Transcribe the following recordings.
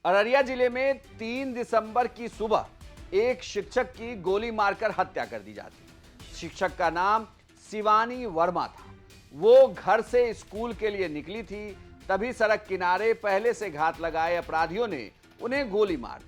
अररिया जिले में 3 दिसंबर की सुबह एक शिक्षक की गोली मारकर हत्या कर दी जाती। शिक्षक का नाम शिवानी वर्मा था। वो घर से स्कूल के लिए निकली थी, तभी सड़क किनारे पहले से घात लगाए अपराधियों ने उन्हें गोली मार दी।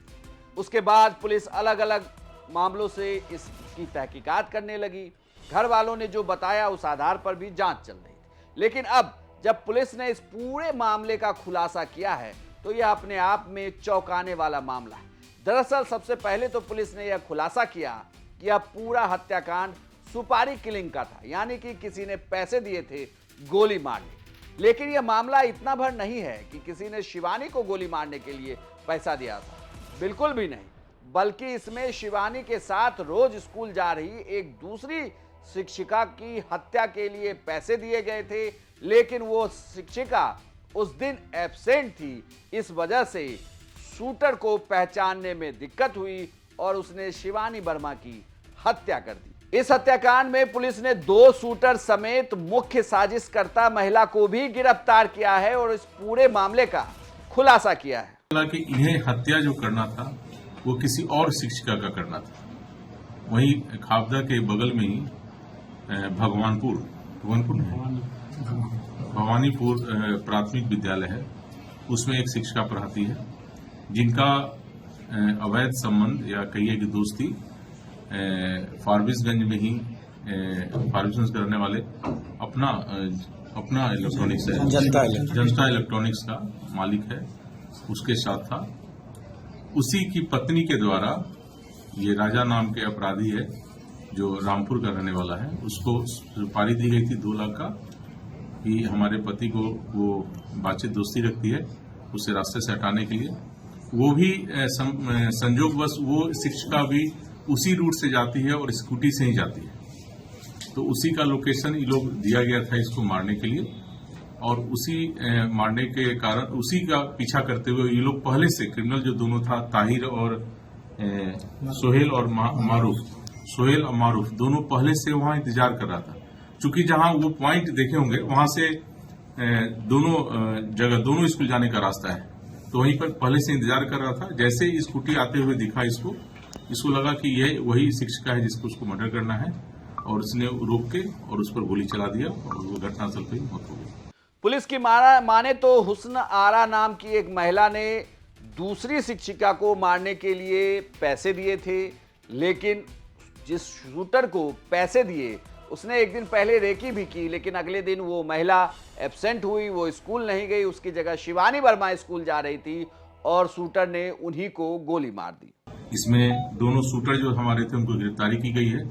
उसके बाद पुलिस अलग अलग मामलों से इसकी तहकीकात करने लगी। घर वालों ने जो बताया उस आधार पर भी जांच चल रही थी। लेकिन अब जब पुलिस ने इस पूरे मामले का खुलासा किया है तो यह अपने आप में चौंकाने वाला मामला है। दरअसल सबसे पहले तो पुलिस ने यह खुलासा किया कि यह पूरा हत्याकांड सुपारी किलिंग का था, यानी कि किसी ने पैसे दिए थे गोली मारने। लेकिन यह मामला इतना भर नहीं है कि किसी ने शिवानी को गोली मारने के लिए पैसा दिया था, बिल्कुल भी नहीं, बल्कि इसमें शिवानी के साथ रोज स्कूल जा रही एक दूसरी शिक्षिका की हत्या के लिए पैसे दिए गए थे। लेकिन वो शिक्षिका उस दिन एब्सेंट थी। इस वजह से शूटर को पहचानने में दिक्कत हुई और उसने शिवानी वर्मा की हत्या कर दी। इस हत्याकांड में पुलिस ने 2 शूटर समेत मुख्य साजिशकर्ता महिला को भी गिरफ्तार किया है और इस पूरे मामले का खुलासा किया है। हालांकि इन्हें हत्या जो करना था वो किसी और शिक्षिका का करना था। वहीं खापदा के बगल में ही भवानीपुर प्राथमिक विद्यालय है, उसमें एक शिक्षिका पढ़ाती है जिनका अवैध संबंध या कहिए कि दोस्ती फारबिसगंज में ही फारबिसगंज करने वाले अपना इलेक्ट्रॉनिक्स है, जनता इलेक्ट्रॉनिक्स का मालिक है, उसके साथ था। उसी की पत्नी के द्वारा ये राजा नाम के अपराधी है जो रामपुर का रहने वाला है, उसको सुपारी दी गई थी 2 लाख का कि हमारे पति को वो बातचीत दोस्ती रखती है, उसे रास्ते से हटाने के लिए। वो भी संजोगवश वो शिक्षिका भी उसी रूट से जाती है और स्कूटी से ही जाती है, तो उसी का लोकेशन ये लोग दिया गया था इसको मारने के लिए। और उसी मारने के कारण उसी का पीछा करते हुए ये लोग पहले से क्रिमिनल जो दोनों था ताहिर और सोहेल और मारूफ दोनों पहले से वहां इंतजार कर रहा था। चूंकि जहां वो पॉइंट देखे होंगे वहां से दोनों स्कूल जाने का रास्ता है, तो वहीं पर पहले से इंतजार कर रहा था। जैसे ही स्कूटी आते हुए दिखा इसको लगा कि ये वही शिक्षिका है जिसको उसको मर्डर करना है, और उसने रोक के और उस पर गोली चला दिया और वो घटनास्थल पर ही मौत हो गई। पुलिस की माने तो हुस्न आरा नाम की एक महिला ने दूसरी शिक्षिका को मारने के लिए पैसे दिए थे, लेकिन जिस शूटर को पैसे दिए उसने एक दिन पहले रेकी भी की, लेकिन अगले दिन वो महिला एब्सेंट हुई, वो स्कूल नहीं गई, उसकी जगह शिवानी वर्मा स्कूल जा रही थी और शूटर ने उन्हीं को गोली मार दी। इसमें दोनों शूटर जो हमारे थे उनको गिरफ्तारी की गई है।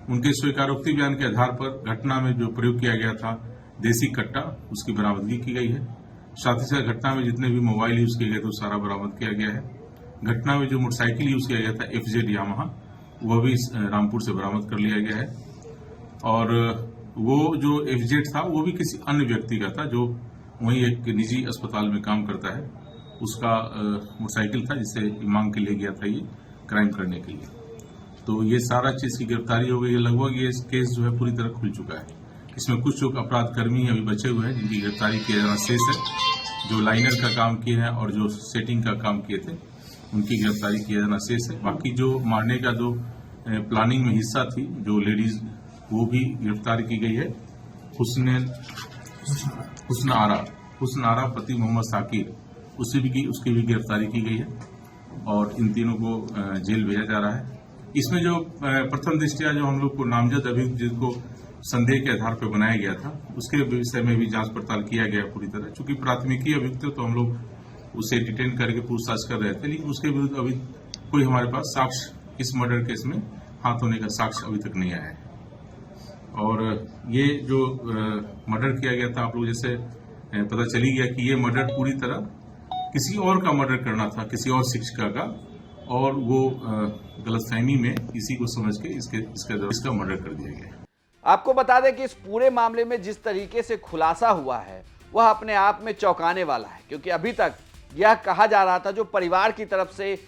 उनके स्वीकारोक्ति बयान के आधार पर घटना में जो प्रयोग किया गया था देसी कट्टा, उसकी बरामदगी की गई है। साथ ही साथ घटना में जितने भी मोबाइल यूज किए गए थे सारा बरामद किया गया है। घटना में जो मोटरसाइकिल यूज किया गया था FZ यामाहा, वह भी रामपुर से बरामद कर लिया गया है। और वो जो FZ था वो भी किसी अन्य व्यक्ति का था जो वहीं एक निजी अस्पताल में काम करता है, उसका मोटरसाइकिल था जिसे मांग के ले गया था ये क्राइम करने के लिए। तो ये सारा चीज की गिरफ्तारी हो गई है। लगभग ये केस जो है पूरी तरह खुल चुका है। इसमें कुछ जो अपराध कर्मी अभी बचे हुए हैं जिनकी गिरफ्तारी किया जाना शेष है, जो लाइनर का काम किए हैं और जो सेटिंग का काम किए थे उनकी गिरफ्तारी किया जाना शेष है। बाकी जो मारने का जो प्लानिंग में हिस्सा थी जो लेडीज, वो भी गिरफ्तार की गई है। हुस्न आरा पति मोहम्मद साकिर, उसकी भी गिरफ्तारी की गई है और इन तीनों को जेल भेजा जा रहा है। इसमें जो प्रथम दृष्टया जो हम लोग को नामजद अभियुक्त जिनको संदेह के आधार पर बनाया गया था उसके विषय में भी जांच पड़ताल किया गया पूरी तरह। चूंकि प्राथमिकी अभियुक्त तो हम लोग उसे डिटेन करके पूछताछ कर रहे थे, लेकिन उसके विरुद्ध अभी कोई हमारे पास साक्ष्य इस मर्डर केस में हाथ होने का साक्ष्य अभी तक नहीं आया है। और ये जो मर्डर किया गया था, आप लोग जैसे पता चली गया कि ये मर्डर पूरी तरह किसी और का मर्डर करना था, किसी और शिक्षिका का, और वो गलतफहमी में इसी को समझ के इसका मर्डर कर दिया गया। आपको बता दें कि इस पूरे मामले में जिस तरीके से खुलासा हुआ है वह अपने आप में चौंकाने वाला है, क्योंकि अभी तक यह कहा जा रहा था, जो परिवार की तरफ से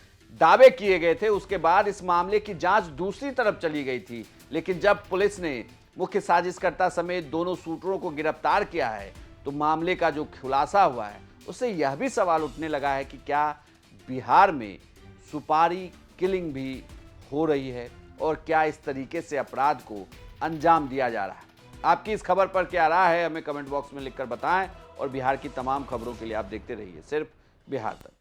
दावे किए गए थे, उसके बाद इस मामले की जांच दूसरी तरफ चली गई थी। लेकिन जब पुलिस ने मुख्य साजिशकर्ता समेत दोनों शूटरों को गिरफ्तार किया है तो मामले का जो खुलासा हुआ है उससे यह भी सवाल उठने लगा है कि क्या बिहार में सुपारी किलिंग भी हो रही है और क्या इस तरीके से अपराध को अंजाम दिया जा रहा है। आपकी इस खबर पर क्या राय है हमें कमेंट बॉक्स में लिखकर बताएं और बिहार की तमाम खबरों के लिए आप देखते रहिए सिर्फ बिहार तक।